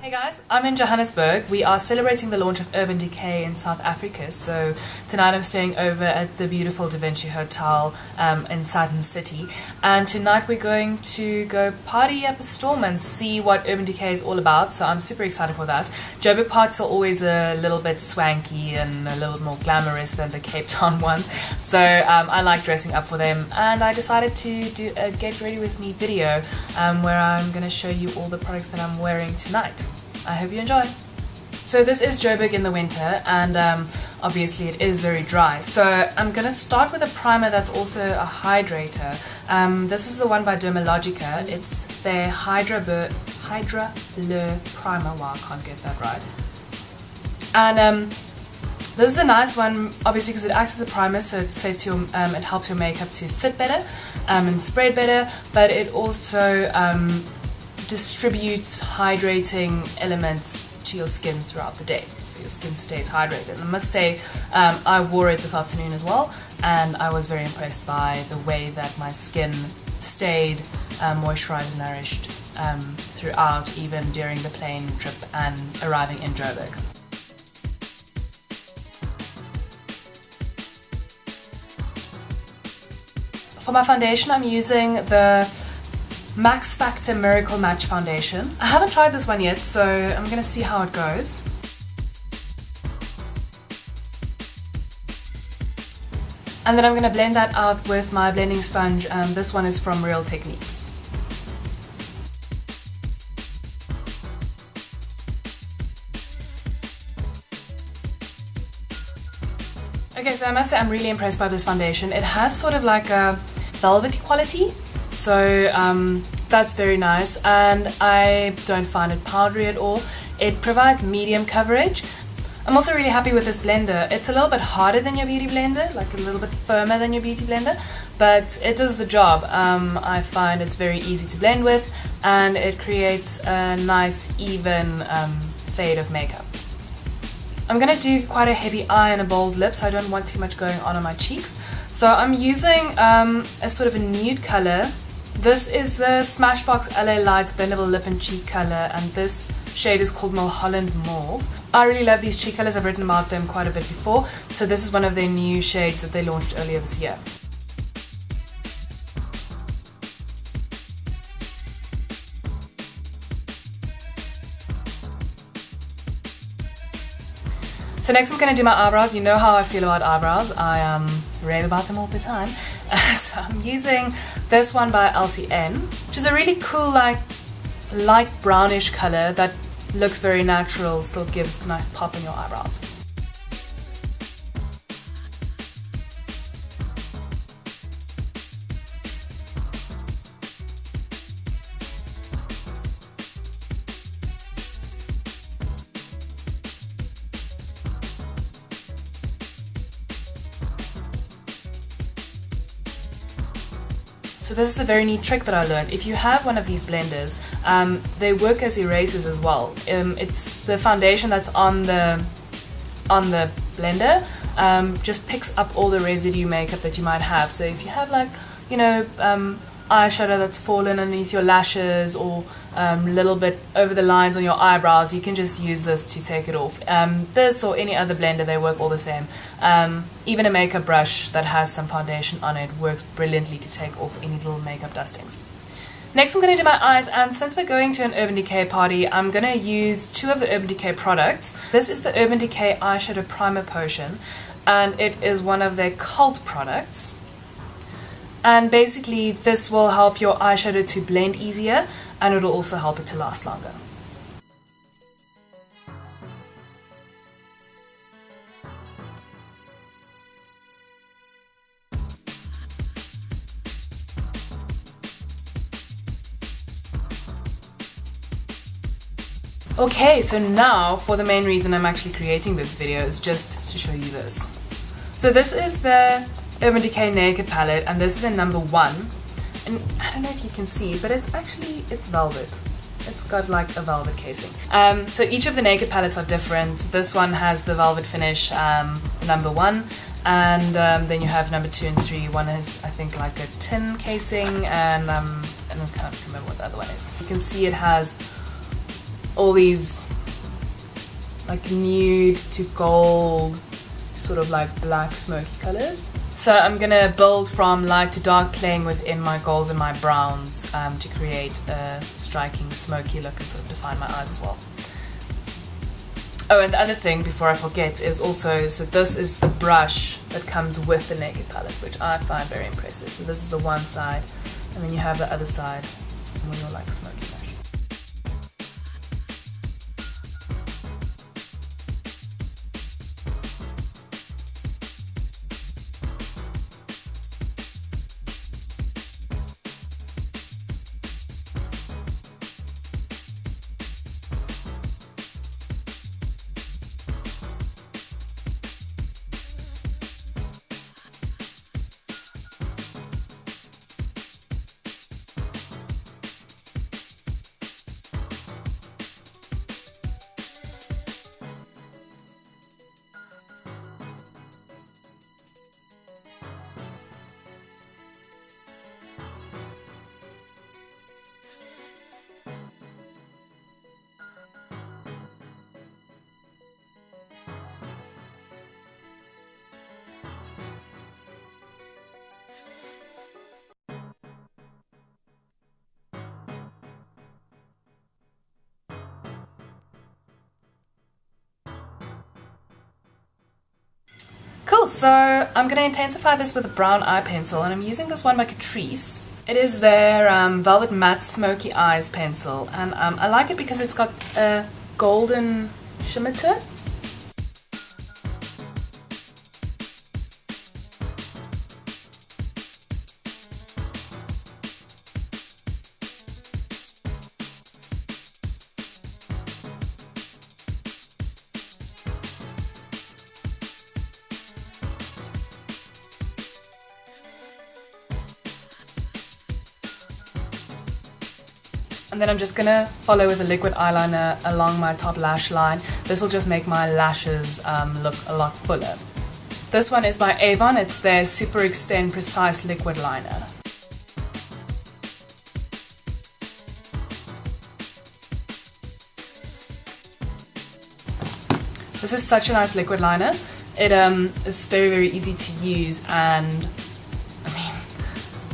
Hey guys, I'm in Johannesburg. We are celebrating the launch of Urban Decay in South Africa. So tonight I'm staying over at the beautiful Da Vinci Hotel in Satin City. And tonight we're going to go party up a storm and see what Urban Decay is all about. So I'm super excited for that. Joburg parties are always a little bit swanky and a little more glamorous than the Cape Town ones. So I like dressing up for them. And I decided to do a get ready with me video where I'm going to show you all the products that I'm wearing tonight. I hope you enjoy. So this is Joburg in the winter, and obviously it is very dry. So I'm going to start with a primer that's also a hydrator. This is the one by Dermalogica. It's their Hydra Blur primer. Wow, I can't get that right. And this is a nice one, obviously, because it acts as a primer, so it sets your, it helps your makeup to sit better and spread better, but it also distributes hydrating elements to your skin throughout the day, so your skin stays hydrated. And I must say, I wore it this afternoon as well, and I was very impressed by the way that my skin stayed moisturized and nourished throughout, even during the plane trip and arriving in Joburg. For my foundation, I'm using the Max Factor Miracle Match Foundation. I haven't tried this one yet, so I'm going to see how it goes. And then I'm going to blend that out with my blending sponge. This one is from Real Techniques. Okay, so I must say I'm really impressed by this foundation. It has sort of like a velvety quality. So that's very nice, and I don't find it powdery at all. It provides medium coverage. I'm also really happy with this blender. It's a little bit harder than your beauty blender, like a little bit firmer than your beauty blender, but it does the job. I find it's very easy to blend with, and it creates a nice even fade of makeup. I'm going to do quite a heavy eye and a bold lip, so I don't want too much going on my cheeks. So I'm using a sort of a nude color. This is the Smashbox LA Lights Blendable Lip and Cheek color, and this shade is called Mulholland Mauve. I really love these cheek colors. I've written about them quite a bit before. So this is one of their new shades that they launched earlier this year. So next I'm going to do my eyebrows. You know how I feel about eyebrows. I rave about them all the time. So I'm using this one by LCN, which is a really cool, like, light brownish color that looks very natural, still gives a nice pop in your eyebrows. So this is a very neat trick that I learned. If you have one of these blenders, they work as erasers as well. It's the foundation that's on the blender just picks up all the residue makeup that you might have. So if you have, like, you know, eyeshadow that's fallen underneath your lashes or a little bit over the lines on your eyebrows, you can just use this to take it off. This or any other blender, they work all the same. Even a makeup brush that has some foundation on it works brilliantly to take off any little makeup dustings. Next I'm going to do my eyes, and since we're going to an Urban Decay party, I'm going to use two of the Urban Decay products. This is the Urban Decay Eyeshadow Primer Potion, and it is one of their cult products. And basically this will help your eyeshadow to blend easier, and it will also help it to last longer. Okay, so now for the main reason I'm actually creating this video is just to show you this. So this is the Urban Decay Naked Palette, and this is in number 1. And I don't know if you can see, but it's velvet. It's got like a velvet casing. So each of the Naked palettes are different. This one has the velvet finish, number 1, and then you have number 2 and 3. One is, I think, like a tin casing, and I can't remember what the other one is. You can see it has all these like nude to gold, sort of like black smoky colors. So I'm gonna build from light to dark, playing within my golds and my browns to create a striking smoky look and sort of define my eyes as well. Oh, and the other thing before I forget is also, so this is the brush that comes with the Naked palette, which I find very impressive. So this is the one side, and then you have the other side, and when you're like smoky brush. Cool, so I'm going to intensify this with a brown eye pencil, and I'm using this one by Catrice. It is their Velvet Matte Smoky Eyes pencil, and I like it because it's got a golden shimmer to it. And then I'm just gonna follow with a liquid eyeliner along my top lash line. This will just make my lashes look a lot fuller. This one is by Avon. It's their Super Extend Precise Liquid Liner. This is such a nice liquid liner. It is very, very easy to use, and I mean,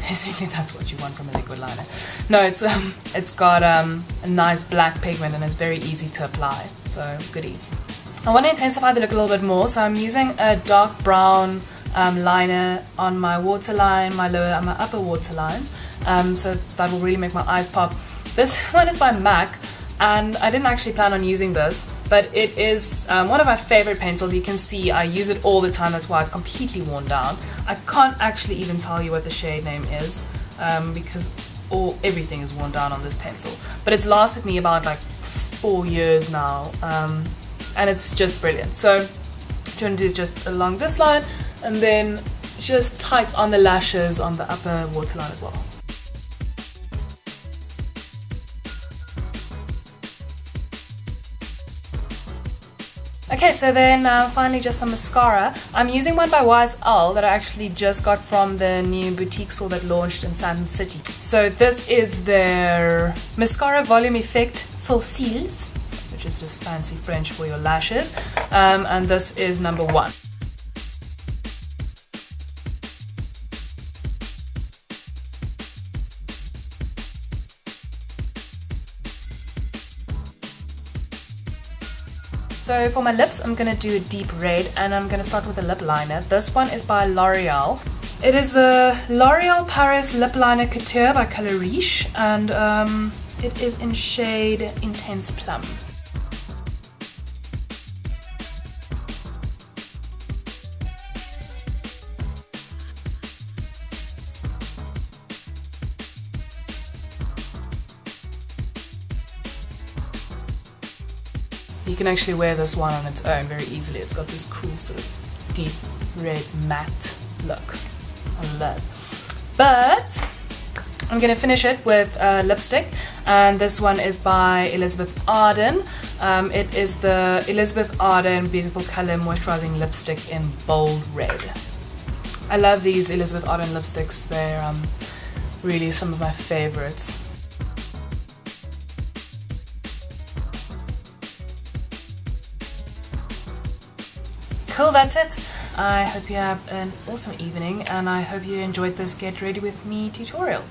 basically that's what you want from a liquid liner. No, it's got a nice black pigment and it's very easy to apply, so goodie. I want to intensify the look a little bit more, so I'm using a dark brown liner on my waterline, my lower and my upper waterline, so that will really make my eyes pop. This one is by MAC, and I didn't actually plan on using this, but it is one of my favorite pencils. You can see I use it all the time, that's why it's completely worn down. I can't actually even tell you what the shade name is because everything is worn down on this pencil, but it's lasted me about like 4 years now, and it's just brilliant. So what you want to do is just along this line and then just tight on the lashes on the upper waterline as well. Okay, so then finally just some mascara. I'm using one by YSL that I actually just got from the new boutique store that launched in Satin City. So this is their Mascara Volume Effect Fossiles, which is just fancy French for your lashes, and this is number 1. So for my lips, I'm going to do a deep red, and I'm going to start with a lip liner. This one is by L'Oreal. It is the L'Oreal Paris Lip Liner Couture by Color Riche, and it is in shade Intense Plum. You can actually wear this one on its own very easily. It's got this cool sort of deep red matte look. I love that. But I'm going to finish it with lipstick, and this one is by Elizabeth Arden. It is the Elizabeth Arden Beautiful Color Moisturizing Lipstick in Bold Red. I love these Elizabeth Arden lipsticks. They're really some of my favorites. Cool, that's it. I hope you have an awesome evening, and I hope you enjoyed this Get Ready With Me tutorial.